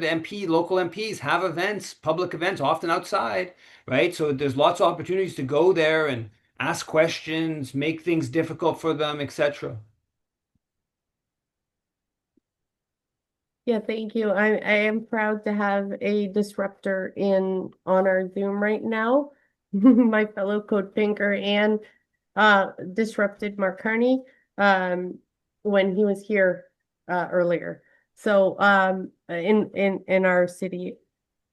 local MPs have events, public events, often outside, right? So there's lots of opportunities to go there and ask questions, make things difficult for them, etc. Yeah, thank you. I am proud to have a disruptor on our Zoom right now. My fellow CODEPINKer and disrupted Mark Carney when he was here earlier. So in our city.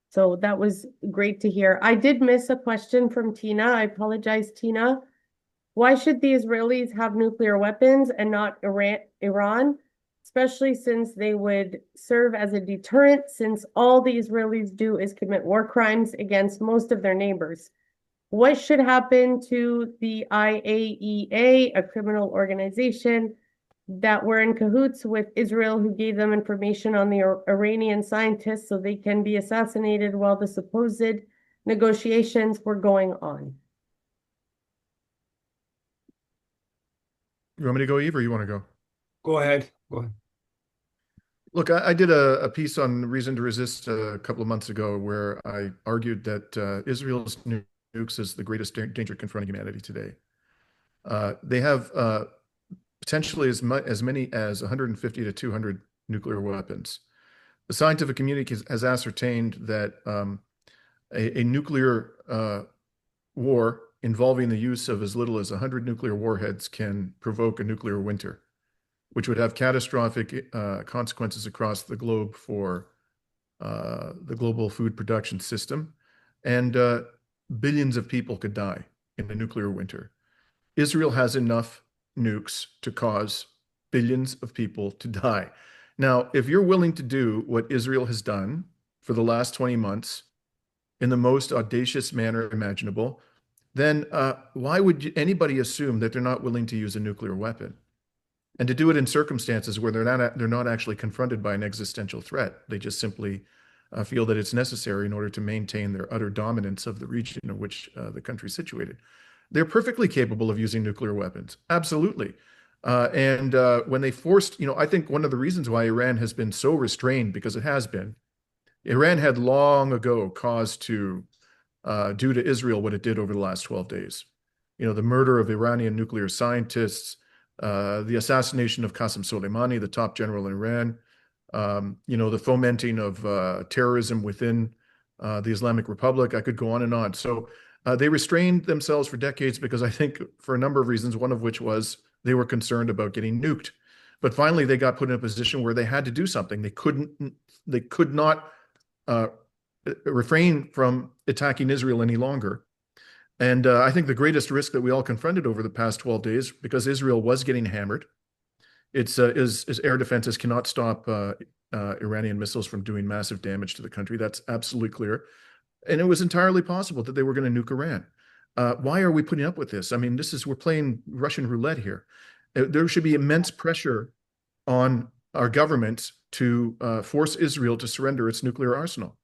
So that was great to hear. I did miss a question from Tina. I apologize, Tina. Why should the Israelis have nuclear weapons and not Iran? Especially since they would serve as a deterrent, since all the Israelis do is commit war crimes against most of their neighbors. What should happen to the IAEA, a criminal organization that were in cahoots with Israel, who gave them information on the Iranian scientists so they can be assassinated while the supposed negotiations were going on. You want me to go, Eve, or you want to go? Go ahead. Go ahead. Look, I did a piece on Reason to Resist a couple of months ago where I argued that Israel's nukes is the greatest danger confronting humanity today. They have potentially as many as 150 to 200 nuclear weapons. The scientific community has ascertained that a nuclear war involving the use of as little as 100 nuclear warheads can provoke a nuclear winter, which would have catastrophic consequences across the globe for the global food production system, and billions of people could die in a nuclear winter. Israel has enough nukes to cause billions of people to die. Now, if you're willing to do what Israel has done for the last 20 months in the most audacious manner imaginable, then why would anybody assume that they're not willing to use a nuclear weapon? And to do it in circumstances where they're not actually confronted by an existential threat. They just simply feel that it's necessary in order to maintain their utter dominance of the region in which the country is situated. They're perfectly capable of using nuclear weapons. Absolutely. And when they forced, I think one of the reasons why Iran has been so restrained, because it has been, Iran had long ago cause to do to Israel what it did over the last 12 days. The murder of Iranian nuclear scientists, the assassination of Qasem Soleimani, the top general in Iran, the fomenting of terrorism within the Islamic Republic. I could go on and on. So they restrained themselves for decades because I think for a number of reasons, one of which was they were concerned about getting nuked. But finally, they got put in a position where they had to do something. They could not refrain from attacking Israel any longer. And I think the greatest risk that we all confronted over the past 12 days, because Israel was getting hammered, is air defenses cannot stop Iranian missiles from doing massive damage to the country. That's absolutely clear. And it was entirely possible that they were going to nuke Iran. Why are we putting up with this? I mean, we're playing Russian roulette here. There should be immense pressure on our government to force Israel to surrender its nuclear arsenal.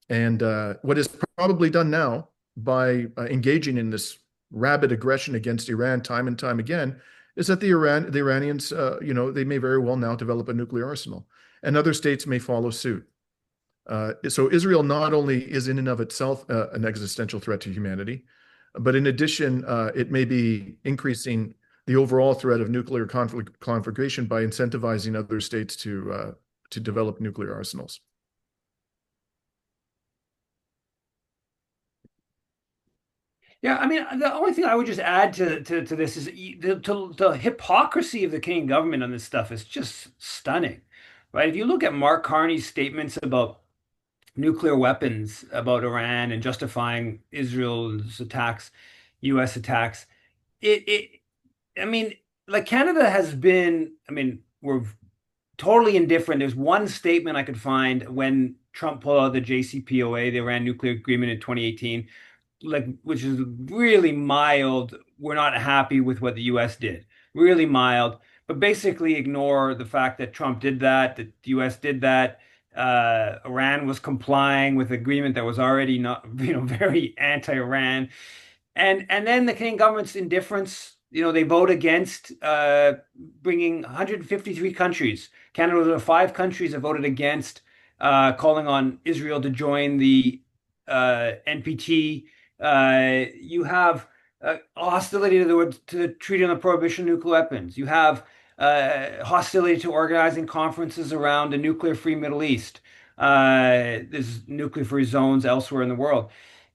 And what is probably done now by engaging in this rabid aggression against Iran time and time again is that the Iranians, they may very well now develop a nuclear arsenal, and other states may follow suit. So Israel not only is in and of itself an existential threat to humanity, but in addition, it may be increasing the overall threat of nuclear conflagration by incentivizing other states to develop nuclear arsenals. Yeah, I mean, the only thing I would just add to this is the hypocrisy of the Canadian government on this stuff is just stunning, right? If you look at Mark Carney's statements about nuclear weapons, about Iran and justifying Israel's attacks, U.S. attacks, I mean, like Canada has been, I mean, we're totally indifferent. There's one statement I could find when Trump pulled out of the JCPOA, the Iran nuclear agreement in 2018, like which is really mild. We're not happy with what the US did. Really mild, but basically ignore the fact that Trump did that the US did that. Iran was complying with agreement that was already not, very anti-Iran. And then the Canadian government's indifference, they vote against bringing 153 countries. Canada was one of 5 countries that voted against calling on Israel to join the NPT. You have hostility to the Treaty on the Prohibition of Nuclear Weapons. You have hostility to organizing conferences around a nuclear-free Middle East. There's nuclear-free zones elsewhere in the world.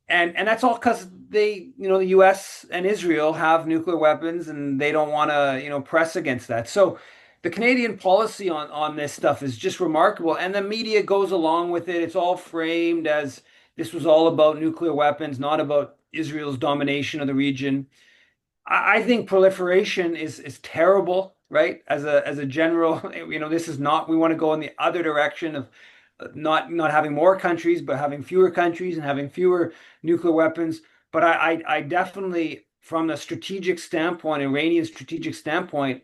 And that's all because the U.S. and Israel have nuclear weapons and they don't want to, press against that. So the Canadian policy on this stuff is just remarkable. And the media goes along with it. It's all framed as this was all about nuclear weapons, not about Israel's domination of the region. I think proliferation is terrible, right? As a general, this is not, we want to go in the other direction of not having more countries, but having fewer countries and having fewer nuclear weapons. But I definitely, from the strategic standpoint, Iranian strategic standpoint,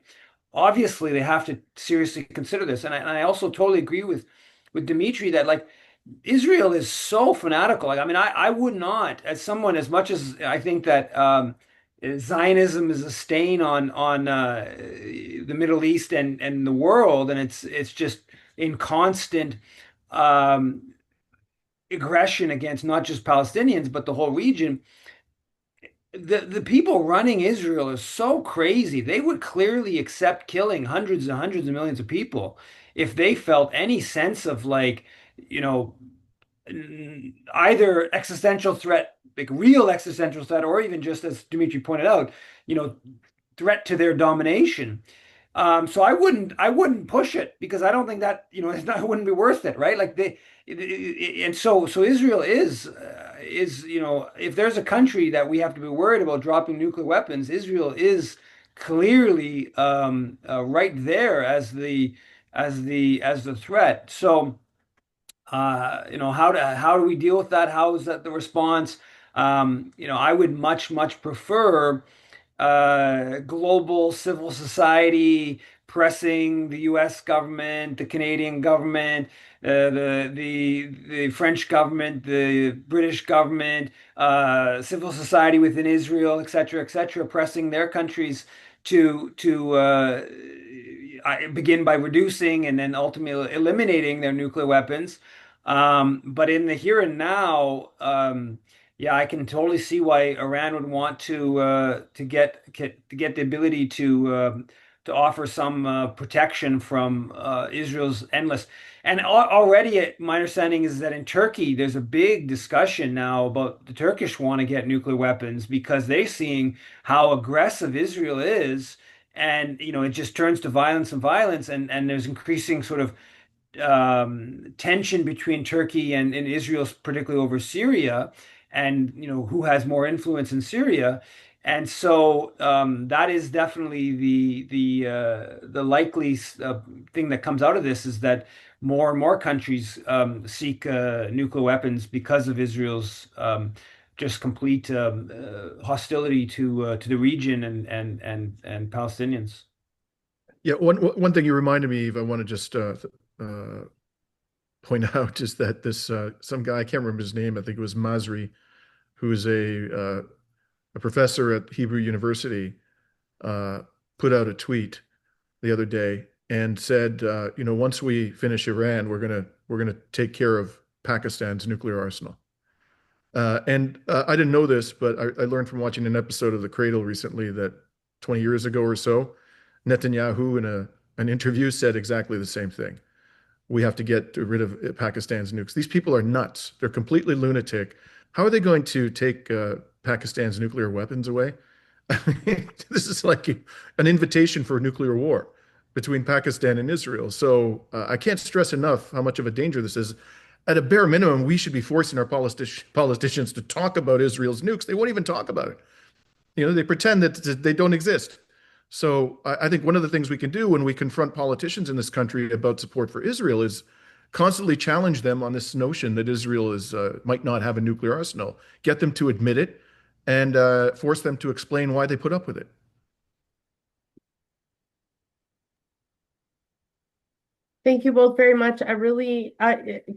obviously they have to seriously consider this. And I also totally agree with Dimitri that like Israel is so fanatical. Like, I mean, I would not, as someone, as much as I think that Zionism is a stain on the Middle East and the world, and it's just in constant um, aggression against not just Palestinians but the whole region. The people running Israel are so crazy. They would clearly accept killing hundreds and hundreds of millions of people if they felt any sense of like, you know, either existential threat, like real existential threat, or even just as Dimitri pointed out, you know, threat to their domination. So I wouldn't push it because I don't think that, you know, it wouldn't be worth it, right? Like and so Israel is, you know, if there's a country that we have to be worried about dropping nuclear weapons, Israel is clearly right there as the threat. So you know, how do we deal with that? How is that the response? You know, I would much prefer global civil society pressing the U.S. government, the Canadian government, the French government, the British government, civil society within Israel, et cetera, pressing their countries to begin by reducing and then ultimately eliminating their nuclear weapons. But in the here and now, yeah, I can totally see why Iran would want to get the ability to offer some protection from Israel's endless. And already, my understanding is that in Turkey, there's a big discussion now about the Turkish want to get nuclear weapons because they're seeing how aggressive Israel is, and you know it just turns to violence and violence, and there's increasing sort of tension between Turkey and Israel, particularly over Syria, and you know who has more influence in Syria. And so that is definitely the likely thing that comes out of this is that more and more countries seek nuclear weapons because of Israel's just complete hostility to the region and Palestinians. Yeah, one thing you reminded me of, I want to just uh, point out is that this some guy, I can't remember his name, I think it was Masri, who is a professor at Hebrew University, uh, put out a tweet the other day and said, you know, once we finish Iran, we're gonna take care of Pakistan's nuclear arsenal. And I didn't know this, but I learned from watching an episode of The Cradle recently that 20 years ago or so, Netanyahu in an interview said exactly the same thing. We have to get rid of Pakistan's nukes. These people are nuts. They're completely lunatic. How are they going to take Pakistan's nuclear weapons away? I mean, this is like an invitation for nuclear war between Pakistan and Israel. So I can't stress enough how much of a danger this is. At a bare minimum, we should be forcing our politicians to talk about Israel's nukes. They won't even talk about it. You know, they pretend that they don't exist. So I think one of the things we can do when we confront politicians in this country about support for Israel is constantly challenge them on this notion that Israel is might not have a nuclear arsenal, get them to admit it, and force them to explain why they put up with it. Thank you both very much.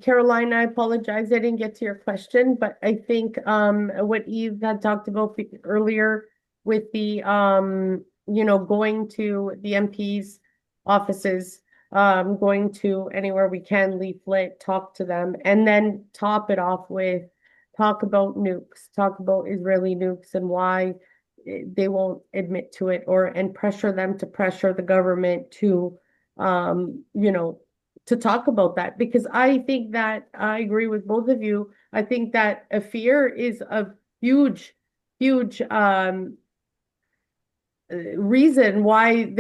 Caroline, I apologize. I didn't get to your question, but I think what Yves had talked about earlier with the you know, going to the MPs' offices, going to anywhere we can, leaflet, talk to them, and then top it off with talk about nukes, talk about Israeli nukes and why they won't admit to it, and pressure them to pressure the government to you know, to talk about that, because I think that I agree with both of you. I think that a fear is a huge reason why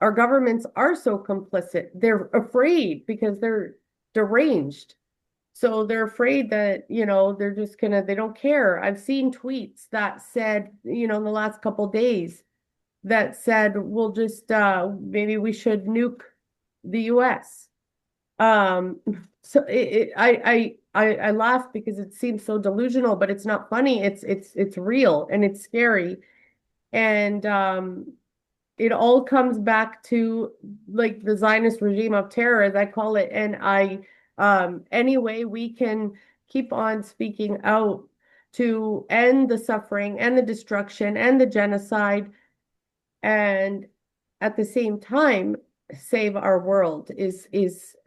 our governments are so complicit. They're afraid because they're deranged. So they're afraid that, you know, they don't care. I've seen tweets that said, you know, in the last couple days that said, we'll just maybe we should nuke the US. Um, so I laugh because it seems so delusional, but it's not funny. It's real and it's scary. And it all comes back to like the Zionist regime of terror, as I call it. And any way we can keep on speaking out to end the suffering and the destruction and the genocide, and at the same time save our world is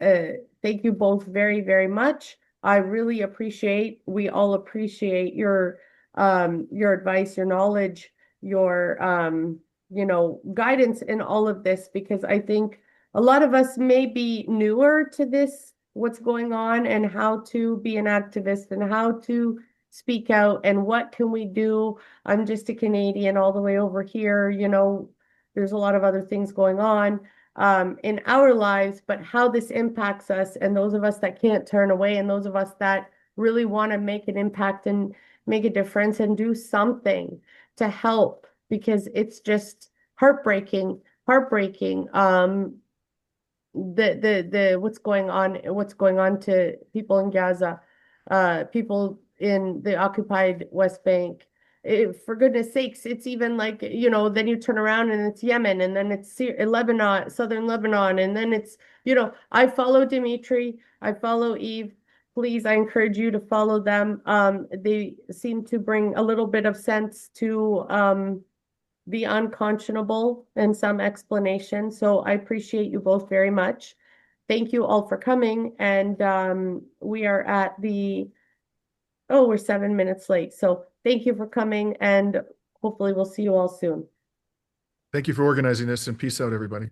thank you both very, very much. I really appreciate, we all appreciate your advice, your knowledge, your guidance in all of this, because I think a lot of us may be newer to this, what's going on, and how to be an activist and how to speak out and what can we do. I'm just a Canadian all the way over here, there's a lot of other things going on in our lives, but how this impacts us and those of us that can't turn away and those of us that really want to make an impact and make a difference and do something to help, because it's just heartbreaking. The what's going on to people in Gaza, people in the occupied West Bank. For goodness sakes, it's even like, then you turn around and it's Yemen, and then it's Lebanon, southern Lebanon, and then it's, I follow Dimitri, I follow Yves. Please, I encourage you to follow them. They seem to bring a little bit of sense to the unconscionable and some explanation. So I appreciate you both very much. Thank you all for coming. And we are at we're 7 minutes late. So thank you for coming, and hopefully we'll see you all soon. Thank you for organizing this, and peace out, everybody.